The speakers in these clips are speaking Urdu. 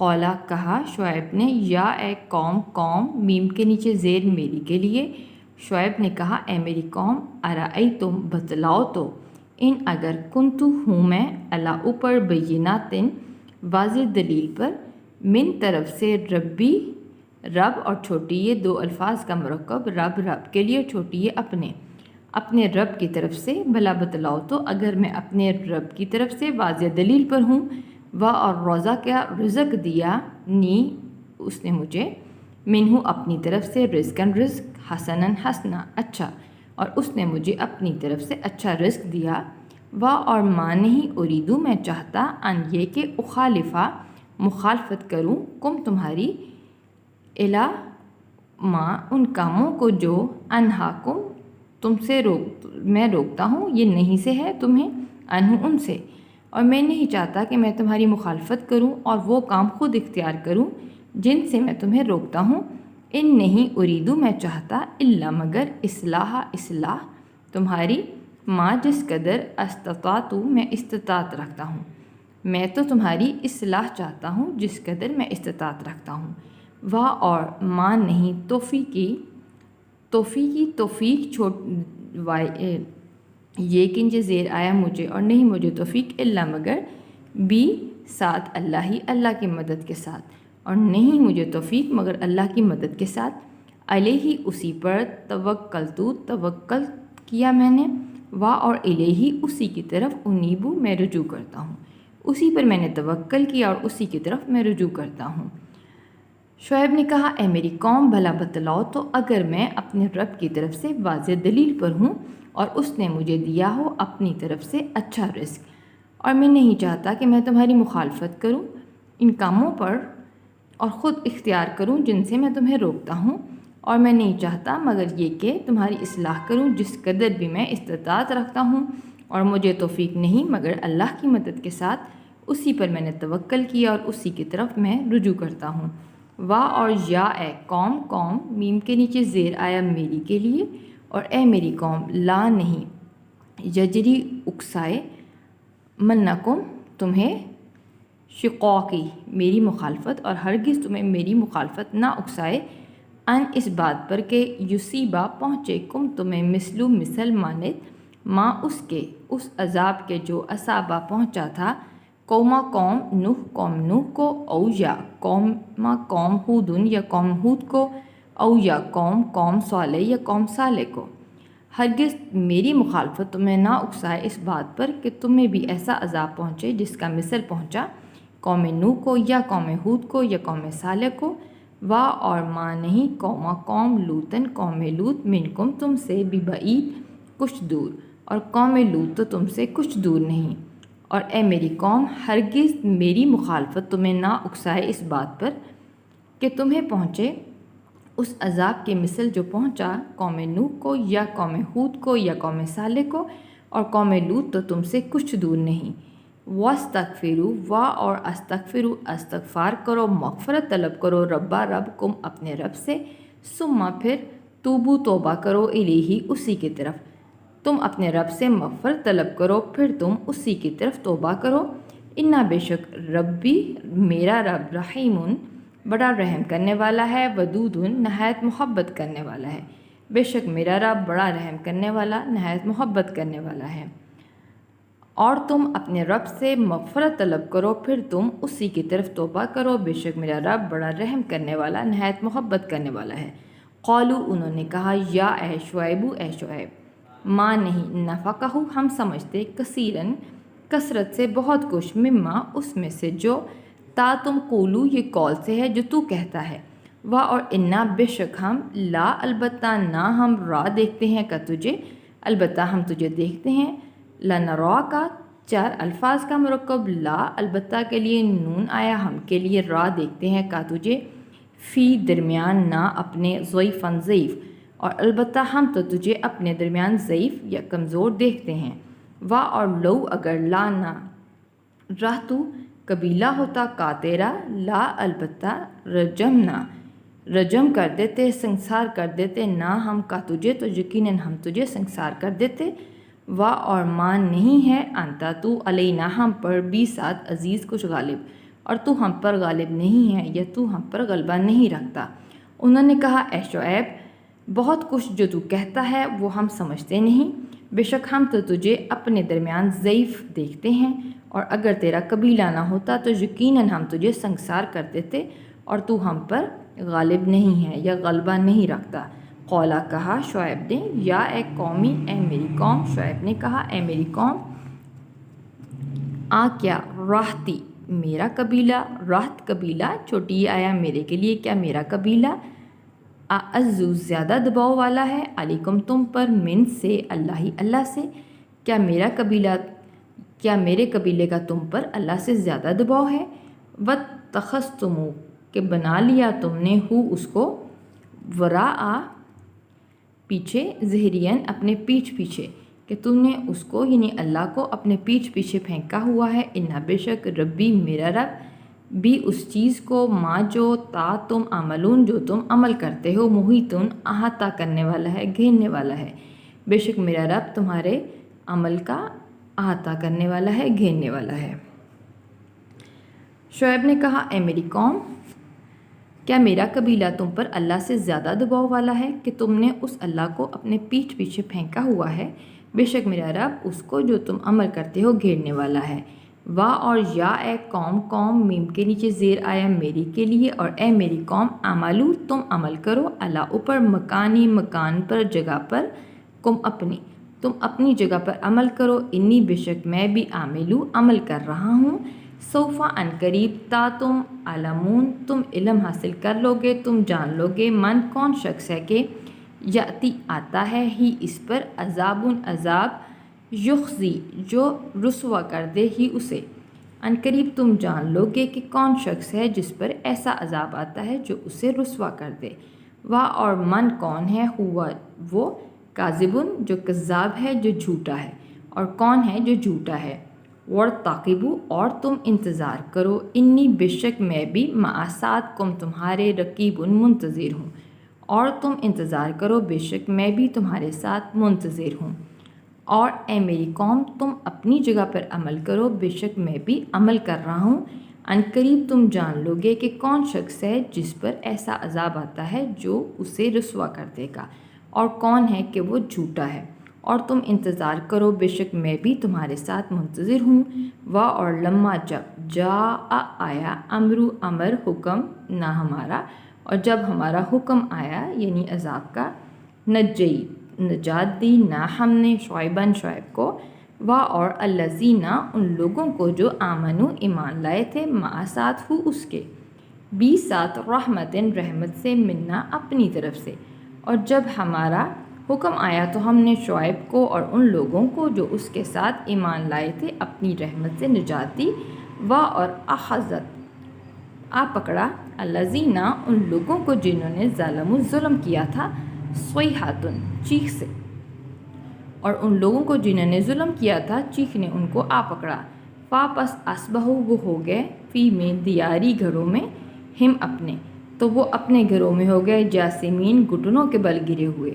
قولا کہا شعیب نے، یا اے قوم، قوم میم کے نیچے زیر میری کے لیے۔ شعیب نے کہا اے میری قوم، ارأیتم بتلاؤ تو، ان اگر کنتو ہوں میں، اللہ اوپر، بیناتن واضح دلیل پر، من طرف سے، ربی رب، اور چھوٹی یہ دو الفاظ کا مرکب، رب رب کے لیے، چھوٹی یہ اپنے رب کی طرف سے، بھلا بتلاؤ تو اگر میں اپنے رب کی طرف سے واضح دلیل پر ہوں، اور روزہ کیا رزق دیا، نی اس نے مجھے، منہ اپنی طرف سے، رزقاً رزق، حسناً حسنا اچھا، اور اس نے مجھے اپنی طرف سے اچھا رزق دیا، اور ماں نہیں اریدو میں چاہتا، ان یہ کہ اخالفہ مخالفت کروں، کم تمہاری، الا ماں ان کاموں کو جو، انہاکم تم سے میں روکتا ہوں، یہ نہیں سے ہے تمہیں، انہوں ان سے، اور میں نہیں چاہتا کہ میں تمہاری مخالفت کروں اور وہ کام خود اختیار کروں جن سے میں تمہیں روکتا ہوں، ان نہیں اریدو میں چاہتا، الا مگر اصلاح تمہاری، ماں جس قدر استطاعت میں استطاعت رکھتا ہوں، میں تو تمہاری اصلاح چاہتا ہوں جس قدر میں استطاعت رکھتا ہوں، اور ماں نہیں توفیق یہ کنجے زیر آیا مجھے، اور نہیں مجھے توفیق، الا مگر بھی ساتھ اللہ کی مدد کے ساتھ، اور نہیں مجھے توفیق مگر اللہ کی مدد کے ساتھ، علیہ اسی پر، توکل کیا میں نے، اور الیہ اسی کی طرف، انیبو میں رجوع کرتا ہوں، اسی پر میں نے توکل کیا اور اسی کی طرف میں رجوع کرتا ہوں۔ شعیب نے کہا اے میری قوم، بھلا بتلاؤ تو اگر میں اپنے رب کی طرف سے واضح دلیل پر ہوں اور اس نے مجھے دیا ہو اپنی طرف سے اچھا رزق، اور میں نہیں چاہتا کہ میں تمہاری مخالفت کروں ان کاموں پر اور خود اختیار کروں جن سے میں تمہیں روکتا ہوں، اور میں نہیں چاہتا مگر یہ کہ تمہاری اصلاح کروں جس قدر بھی میں استطاعت رکھتا ہوں، اور مجھے توفیق نہیں مگر اللہ کی مدد کے ساتھ، اسی پر میں نے توکل کیا اور اسی کی طرف میں رجوع کرتا ہوں، اور یا اے قوم، قوم میم کے نیچے زیر آیا میری کے لیے، اور اے میری قوم، لا نہیں، یجری اکسائے، منکم تمہیں، شقاقی میری مخالفت، اور ہرگز تمہیں میری مخالفت نہ اکسائے، ان اس بات پر کہ یصیبا پہنچے کم تمہیں، مثل مانت، ماں اس کے، اس عذاب کے جو اصابہ پہنچا تھا، قوم نوح کو، او یا قوم ہود یا قوم ہود کو، او یا قوم صالح یا قوم صالح کو، ہرگز میری مخالفت تمہیں نہ اکسائے اس بات پر کہ تمہیں بھی ایسا عذاب پہنچے جس کا مثل پہنچا قوم نوح کو یا قوم ہود کو یا قوم صالح کو، اور ماں نہیں قوم لوطن، قوم لوط، منکم تم سے، ببعید کچھ دور، اور قوم لوط تو تم سے کچھ دور نہیں، اور اے میری قوم، ہرگز میری مخالفت تمہیں نہ اکسائے اس بات پر کہ تمہیں پہنچے اس عذاب کے مثل جو پہنچا قوم نوح کو یا قوم ہود کو یا قوم صالح کو، اور قوم لوط تو تم سے کچھ دور نہیں، واستغفروا، اور استغفار کرو، مغفرت طلب کرو، رب اپنے رب سے، ثم پھر توبو توبہ کرو، الیہ اسی کی طرف، تم اپنے رب سے مغفرت طلب کرو پھر تم اسی کی طرف توبہ کرو، انا بے شک ربی میرا رب، رحیم بڑا رحم کرنے والا ہے، ودود نہایت محبت کرنے والا ہے، بے شک میرا رب بڑا رحم کرنے والا، نہایت محبت کرنے والا ہے، اور تم اپنے رب سے مغفرت طلب کرو پھر تم اسی کی طرف توبہ کرو، بے شک میرا رب بڑا رحم کرنے والا، نہایت محبت کرنے والا ہے۔ قالو انہوں نے کہا، یا اے شعیب، ماں نہیں، نفقہ ہم سمجھتے، کثیرن کثرت سے، بہت کچھ، مما اس میں سے، جو تم قولو یہ قول سے ہے جو تو کہتا ہے، اور انا بے شک ہم، لا البتہ نہ، ہم را دیکھتے ہیں کا تجھے، البتہ ہم تجھے دیکھتے ہیں، لنرا کا 4 الفاظ کا مرکب، لا البتہ کے لیے نون آیا، ہم کے لیے را دیکھتے ہیں کا تجھے، فی درمیان، نہ اپنے، ضعیفاً ضعیف، اور البتہ ہم تو تجھے اپنے درمیان ضعیف یا کمزور دیکھتے ہیں، اور لو اگر، لا نہ، رہ تو قبیلہ ہوتا کا تیرا، لا البتہ، رجم کر دیتے، سنسار کر دیتے، نہ ہم کا تجھے، تو یقیناً ہم تجھے سنسار کر دیتے، اور مان نہیں ہے، انتا تو، علینا ہم پر، بھی ساتھ، عزیز کچھ غالب، اور تو ہم پر غالب نہیں ہے یا تو ہم پر غلبہ نہیں رکھتا۔ انہوں نے کہا اے شعیب بہت کچھ جو تو کہتا ہے وہ ہم سمجھتے نہیں، بے شک ہم تو تجھے اپنے درمیان ضعیف دیکھتے ہیں، اور اگر تیرا قبیلہ نہ ہوتا تو یقیناً ہم تجھے سنگسار کر دیتے، اور تو ہم پر غالب نہیں ہے یا غلبہ نہیں رکھتا۔ قولا کہا شعیب نے یا اے قومی، اے میری قوم۔ شعیب نے کہا اے میری قوم، کیا راہتی میرا قبیلہ، راہت قبیلہ چھوٹی آیا میرے کے لیے، کیا میرا قبیلہ اعزو زیادہ دباؤ والا ہے، علیکم تم پر، من سے اللہ سے، کیا میرے قبیلے کا تم پر اللہ سے زیادہ دباؤ ہے۔ واتخذتمو کہ بنا لیا تم نے اس کو، وراء پیچھے، ظہرین اپنے پیٹھ پیچھے، کہ تم نے اس کو یعنی اللہ کو اپنے پیٹھ پیچھے پھینکا ہوا ہے، انہا بے شک ربی میرا رب، بھی اس چیز کو، ما جو تا تم عملون جو تم عمل کرتے ہو، محیطن احاطہ کرنے والا ہے، گھیرنے والا ہے، بے شک میرا رب تمہارے عمل کا احاطہ کرنے والا ہے، گھیرنے والا ہے۔ شعیب نے کہا اے میری قوم، کیا میرا قبیلہ تم پر اللہ سے زیادہ دباؤ والا ہے کہ تم نے اس اللہ کو اپنے پیٹھ پیچھے پھینکا ہوا ہے، بے شک میرا رب اس کو جو تم عمل کرتے ہو گھیرنے والا ہے۔ اور یا اے قوم میم کے نیچے زیر آیا میری کے لیے، اور اے میری قوم عملو تم عمل کرو، اللہ اوپر، مکانی مکان پر، جگہ پر، تم اپنی جگہ پر عمل کرو، انی بے شک میں بھی عمل کر رہا ہوں، سوفا ان قریب، تا تم علمون تم علم حاصل کر لو گے، تم جان لو گے، من کون شخص ہے کہ یاتی آتا ہے ہی اس پر، عذاب یخزی جو رسوا کر دے ہی اسے، ان قریب تم جان لو گے کہ کون شخص ہے جس پر ایسا عذاب آتا ہے جو اسے رسوا کر دے۔ اور من کون ہے، ہوا وہ، کاذبن جو کذاب ہے، جو جھوٹا ہے، اور کون ہے جو جھوٹا ہے۔ وارتقبوا اور تم انتظار کرو، انی بے شک میں بھی ساتکم تمہارے، رقیب منتظر ہوں، اور تم انتظار کرو بے شک میں بھی تمہارے ساتھ منتظر ہوں۔ اور اے میری قوم تم اپنی جگہ پر عمل کرو، بے شک میں بھی عمل کر رہا ہوں، ان قریب تم جان لو گے کہ کون شخص ہے جس پر ایسا عذاب آتا ہے جو اسے رسوا کر دے گا، اور کون ہے کہ وہ جھوٹا ہے، اور تم انتظار کرو بے شک میں بھی تمہارے ساتھ منتظر ہوں۔ اور لما جب آیا امر حکم نہ ہمارا، اور جب ہمارا حکم آیا یعنی عذاب کا، نجات دی نہ ہم نے شعیب کو، اور الذین ان لوگوں کو جو آمنو ایمان لائے تھے، ساتھ ہو اس کے، بھی ساتھ رحمت سے، منا اپنی طرف سے۔ اور جب ہمارا حکم آیا تو ہم نے شعیب کو اور ان لوگوں کو جو اس کے ساتھ ایمان لائے تھے اپنی رحمت سے نجات دی، اور اخذت پکڑا الذین ان لوگوں کو جنہوں نے ظلم کیا تھا، صیحۃ چیخ سے، اور ان لوگوں کو جنہوں نے ظلم کیا تھا چیخ نے ان کو پکڑا، پس اصبحوا وہ ہو گئے، فی میں دیاری گھروں میں، ہم اپنے تو وہ اپنے گھروں میں ہو گئے، جاسمین گھٹنوں کے بل گرے ہوئے،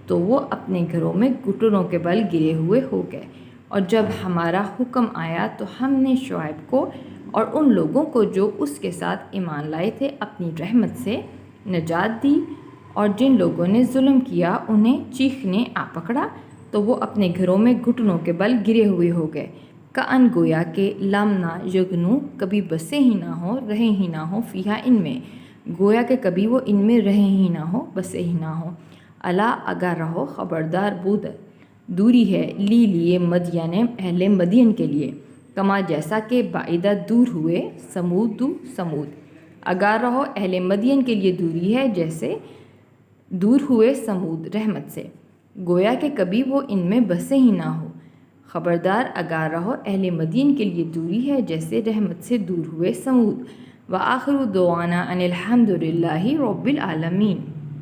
تو وہ اپنے گھروں میں گھٹنوں کے بل گرے ہوئے ہو گئے۔ اور جب ہمارا حکم آیا تو ہم نے شعیب کو اور ان لوگوں کو جو اس کے ساتھ ایمان لائے تھے اپنی رحمت سے نجات دی، اور جن لوگوں نے ظلم کیا انہیں چیخ نے پکڑا، تو وہ اپنے گھروں میں گھٹنوں کے بل گرے ہوئے ہو گئے، کأن گویا کہ لم نہ یغنو کبھی بسے ہی نہ ہو، رہے ہی نہ ہو، فیہا ان میں، گویا کہ کبھی وہ ان میں رہے ہی نہ ہو، بسے ہی نہ ہو۔ الا اگر رہو، خبردار، بود دوری ہے، لیے مدین اہل مدین کے لیے، کما جیسا کہ بعیدہ دور ہوئے، سمود اگر رہو اہل مدین کے لیے دوری ہے جیسے دور ہوئے سمود رحمت سے، گویا کہ کبھی وہ ان میں بسے ہی نہ ہو۔ خبردار اگر رہو اہل مدین کے لیے دوری ہے جیسے رحمت سے دور ہوئے سمود۔ وآخر دعوانا ان الحمد للہ رب العالمین۔